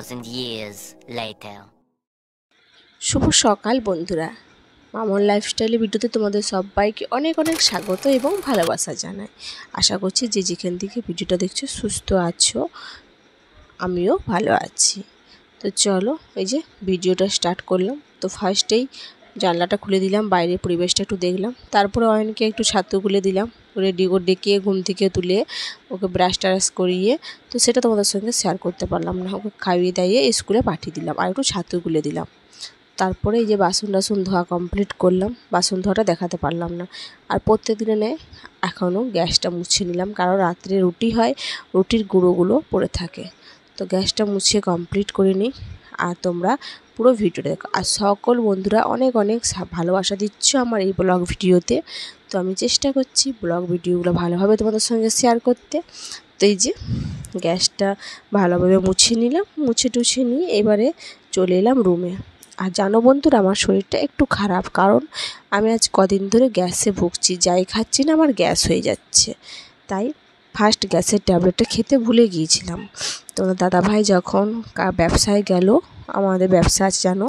2,000 years later. শুভ সকাল বন্ধুরা, মামন লাইফস্টাইলের ভিডিওতে তোমাদের সবাইকে অনেক অনেক স্বাগত এবং ভালোবাসা জানাই। আশা করছি যে যেখান থেকে ভিডিওটা দেখছো সুস্থ আছো, আমিও ভালো আছি। তো চলো এই যে ভিডিওটা স্টার্ট করলাম। তো ফার্স্টেই জানলাটা খুলে দিলাম, বাইরের পরিবেশটা একটু দেখলাম। তারপরে অয়নকে একটু ছাতু খুলে দিলাম, রেডি করে ডেকে ঘুম থেকে তুলে ওকে ব্রাশ টাশ করিয়ে, তো সেটা তোমাদের সঙ্গে শেয়ার করতে পারলাম না। ওকে খাইয়ে দাইয়ে স্কুলে পাঠিয়ে দিলাম আর একটু ছাতু খুলে দিলাম। তারপরে এই যে বাসন টাসন ধোয়া কমপ্লিট করলাম, বাসন ধোয়াটা দেখাতে পারলাম না। আর প্রত্যেক দিনে এখনও গ্যাসটা মুছে নিলাম, কারণ রাত্রে রুটি হয়, রুটির গুঁড়োগুলো পড়ে থাকে। তো গ্যাসটা মুছে কমপ্লিট করে নিই, আর তোমরা পুরো ভিডিওটা দেখো। আর সকল বন্ধুরা অনেক অনেক ভালোবাসা দিচ্ছ আমার এই ব্লগ ভিডিওতে। তো আমি চেষ্টা করছি ব্লগ ভিডিওগুলো ভালোভাবে তোমাদের সঙ্গে শেয়ার করতে। তো এই যে গ্যাসটা ভালোভাবে মুছে নিলাম, মুছে টুছে নিয়ে এবারে চলে এলাম রুমে। আর জানো বন্ধুরা, আমার শরীরটা একটু খারাপ, কারণ আমি আজ কদিন ধরে গ্যাসে ভুগছি, যাই খাচ্ছি না আমার গ্যাস হয়ে যাচ্ছে। তাই ফার্স্ট গ্যাসের ট্যাবলেটটা খেতে ভুলে গিয়েছিলাম। তো দাদাভাই যখন ব্যবসায় গেল, আমাদের ব্যবসা আছে জানো,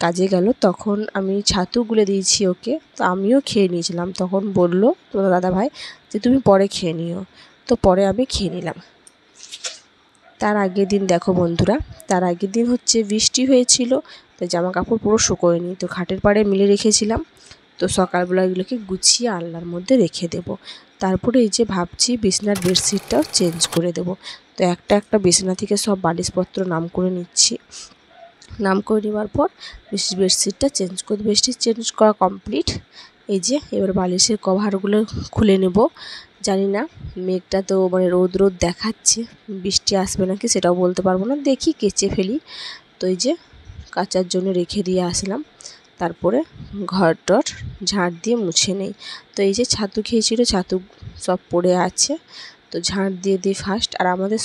কাজে গেল, তখন আমি ছাতু গুলে দিয়েছি ওকে। তো আমিও খেয়ে নিয়েছিলাম। তখন বলল তোমার দাদাভাই যে তুমি পরে খেয়ে নিও। তো পরে আমি খেয়ে নিলাম। তার আগের দিন দেখো বন্ধুরা, তার আগের দিন হচ্ছে বৃষ্টি হয়েছিল, তো জামা কাপড় পুরো শুকোয়নি। তো খাটের পাড়ে মিলে রেখেছিলাম। তো সকালবেলা এগুলোকে গুছিয়ে আলনার মধ্যে রেখে দেব। তারপরে এই যে ভাবছি বিছনার বেডশিটটাও চেঞ্জ করে দেব। তো একটা একটা বিছনা থেকে সব বালিশপত্র নাম করে নিচ্ছি। নাম করে নেওয়ার পর বেডশিটটা চেঞ্জ করে, বেডশিট চেঞ্জ করা কমপ্লিট। এই যে এবার বালিশের কভারগুলো খুলে নেব। জানি না, মেঘটা তো মানে রোদ রোদ দেখাচ্ছে, বৃষ্টি আসবে নাকি সেটাও বলতে পারবো না, দেখি কেচে ফেলি। তো এই যে কাচার জন্য রেখে দিয়ে আসলাম। তারপরে ঘর টর ঝাঁট দিয়ে মুছে নেই। তো এই যে ছাতু খেয়েছিল, ছাতু সব পড়ে আছে, তো ঝাঁট দিয়ে দিই ফার্স্ট। আর আমাদের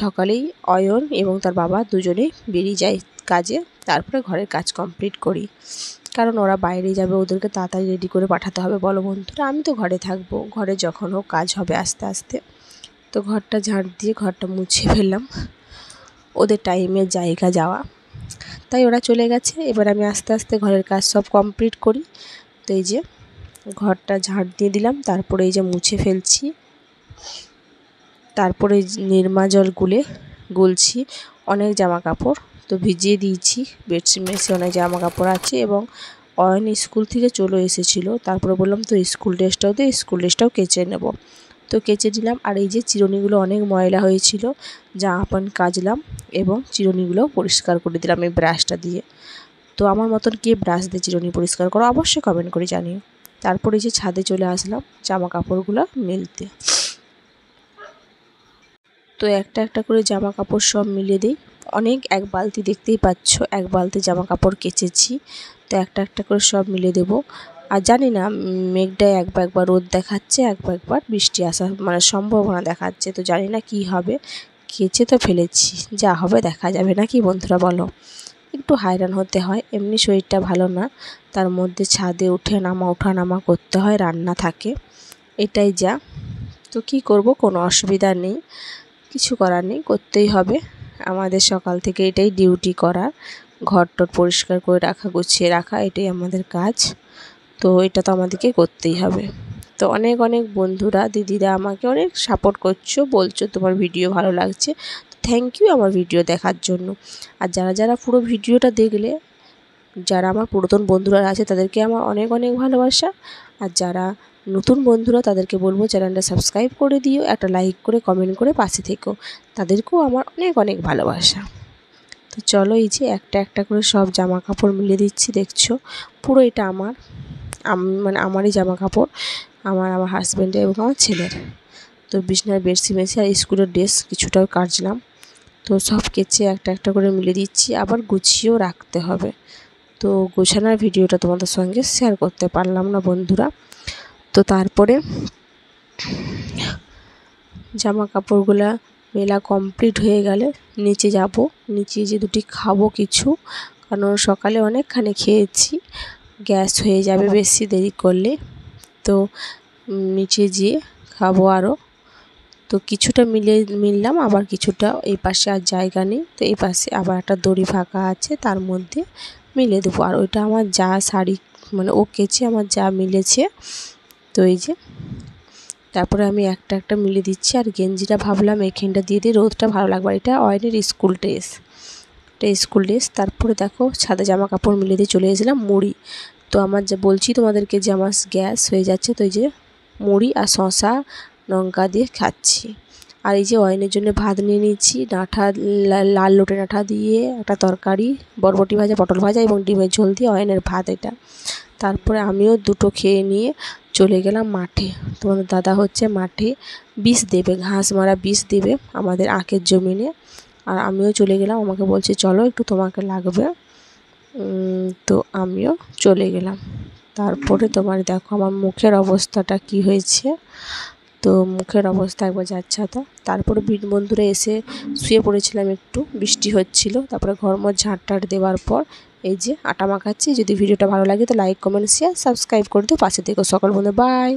সকালেই অয়ন এবং তার বাবা দুজনেই বেরিয়ে যায় কাজে। তারপরে ঘরের কাজ কমপ্লিট করি, কারণ ওরা বাইরে যাবে, ওদেরকে তাড়াতাড়ি রেডি করে পাঠাতে হবে। বলো বন্ধুরা, আমি তো ঘরে থাকবো, ঘরে যখন হোক কাজ হবে আস্তে আস্তে। তো ঘরটা ঝাঁট দিয়ে ঘরটা মুছে ফেললাম, ওদের টাইমের জায়গা যাওয়া, তাই ওরা চলে গেছে। এবার আমি আস্তে আস্তে ঘরের কাজ সব কমপ্লিট করি। তো এই যে ঘরটা ঝাঁট দিয়ে দিলাম, তারপরে এই যে মুছে ফেলছি। তারপরে নির্মা জল গুলছি অনেক জামা কাপড়, তো ভিজিয়ে দিয়েছি। বেডশিট মেশে অনেক জামা কাপড় আছে, এবং অয়ন স্কুল থেকে চলে এসেছিলো। তারপরে বললাম তো স্কুল ড্রেসটাও কেচে নেব। তো কেচে দিলাম। আর এই যে চিরুনিগুলো অনেক ময়লা হয়েছিল, জামা প্যান্ট কাচলাম এবং চিরুনিগুলোও পরিষ্কার করে দিলাম এই ব্রাশটা দিয়ে। তো আমার মতন কে ব্রাশ দিয়ে চিরুনি পরিষ্কার করো অবশ্যই কমেন্ট করে জানিও। তারপরে এই যে ছাদে চলে আসলাম জামা কাপড়গুলো মেলতে। তো একটা একটা করে জামা কাপড় সব মিলে দিই। এক বালতি, দেখতেই পাচ্ছ এক বালতি জামা কাপড় কেচেছি। তো একটা একটা করে সব মিলে দেব। আর জানি না, মেঘটায় একবার রোদ দেখাচ্ছে, একবার বৃষ্টি আসার মানে সম্ভাবনা দেখাচ্ছে। তো জানি না কি হবে, কেচে তো ফেলেছি, যা হবে দেখা যাবে, নাকি বন্ধুরা বলো। একটু হায়রান হতে হয়, এমনি শরীরটা ভালো না, তার মধ্যে ছাদে ওঠা নামা করতে হয়, রান্না থাকে, এটাই যা। তো কি করব, কোনো অসুবিধা নেই, কিছু করার নেই, করতেই হবে। আমাদের সকাল থেকে এটাই ডিউটি করার, ঘর টর পরিষ্কার করে রাখা, গুছিয়ে রাখা, এটাই আমাদের কাজ। তো এটা তো আমাদেরকে করতেই হবে। তো অনেক অনেক বন্ধুরা, দিদিরা আমাকে অনেক সাপোর্ট করছো, বলছো তোমার ভিডিও ভালো লাগছে। থ্যাংক ইউ আমার ভিডিও দেখার জন্য। আর যারা যারা পুরো ভিডিওটা দেখলে, যারা আমার পুরাতন বন্ধুরা আছে তাদেরকে আমার অনেক অনেক ভালোবাসা। আর যারা নতুন বন্ধুরা তাদেরকে বলবো চ্যানেলটা সাবস্ক্রাইব করে দিও, একটা লাইক করে কমেন্ট করে পাশে থেকো, তাদেরকেও আমার অনেক অনেক ভালোবাসা। তো চলো এই যে একটা একটা করে সব জামা কাপড় মিলে দিচ্ছি, দেখছো পুরো এটা মানে আমারই জামা কাপড়, আমার হাজব্যান্ডের এবং আমার ছেলের। তো বিছনার বেডশিট মেশে আর স্কুলের ড্রেস কিছুটাও কাচলাম। তো সব কেচে একটা একটা করে মিলে দিচ্ছি, আবার গুছিয়েও রাখতে হবে। তো গোছানোর ভিডিওটা তোমাদের সঙ্গে শেয়ার করতে পারলাম না বন্ধুরা। তো তারপরে জামা কাপড়গুলা মেলা কমপ্লিট হয়ে গেলে নিচে যাব, নিচে যে দুটি খাবো কিছু, কারণ সকালে অনেকখানি খেয়েছি, গ্যাস হয়ে যাবে বেশি দেরি করলে। তো নিচে যেয়ে খাবো আরও। তো কিছুটা মিললাম, আবার কিছুটা এই পাশে আর জায়গা নেই, তো এই পাশে আবার একটা দড়ি ফাঁকা আছে, তার মধ্যে মিলে দেবো। আর ওইটা আমার যা শাড়ি মানে ও কেচে আমার যা মিলেছে। তো এই যে তারপরে আমি একটা একটা মিলে দিচ্ছি। আর গেঞ্জিটা ভাবলাম এইখানটা দিয়ে দিই, রোদটা ভালো লাগবে। এটা অয়নের স্কুল ড্রেস, এটা স্কুল ড্রেস। তারপরে দেখো সাদা জামা কাপড় মিলে দিয়ে চলে এসেছিলাম মুড়ি। তো আমার যা বলছি তোমাদেরকে যে আমার গ্যাস হয়ে যাচ্ছে, তো এই যে মুড়ি আর শসা লঙ্কা দিয়ে খাচ্ছি। আর এই যে অয়নের জন্য ভাত নিয়ে নিচ্ছি, ডাঁটা লাল লোটে ডাঁটা দিয়ে একটা তরকারি, বরবটি ভাজা, পটল ভাজা এবং ডিমের ঝোল দিয়ে অয়নের ভাত এটা। তারপরে আমিও দুটো খেয়ে নিয়ে চলে গেলাম মাঠে। তোমাদের দাদা হচ্ছে মাঠে বিষ দেবে, ঘাস মারা বিষ দেবে আমাদের আখের জমিনে। আর আমিও চলে গেলাম, আমাকে বলছে চলো একটু তোমাকে লাগবে। তো আমিও চলে গেলাম। তারপরে তোমার দেখো আমার মুখের অবস্থাটা কি হয়েছে। তো মুখের অবস্থা একবার যাচ্ছে তো। তারপরে বন্ধুরা এসে শুয়ে পড়েছিলাম, একটু বৃষ্টি হচ্ছিল। তারপরে ঘরমোর ঝাঁট টাট দেওয়ার পর এই যে আটা মাখাচ্ছি। যদি ভিডিওটা ভালো লাগে তো লাইক কমেন্ট শেয়ার সাবস্ক্রাইব করে দিও, পাশে থেকো সকল বন্ধু, বাই।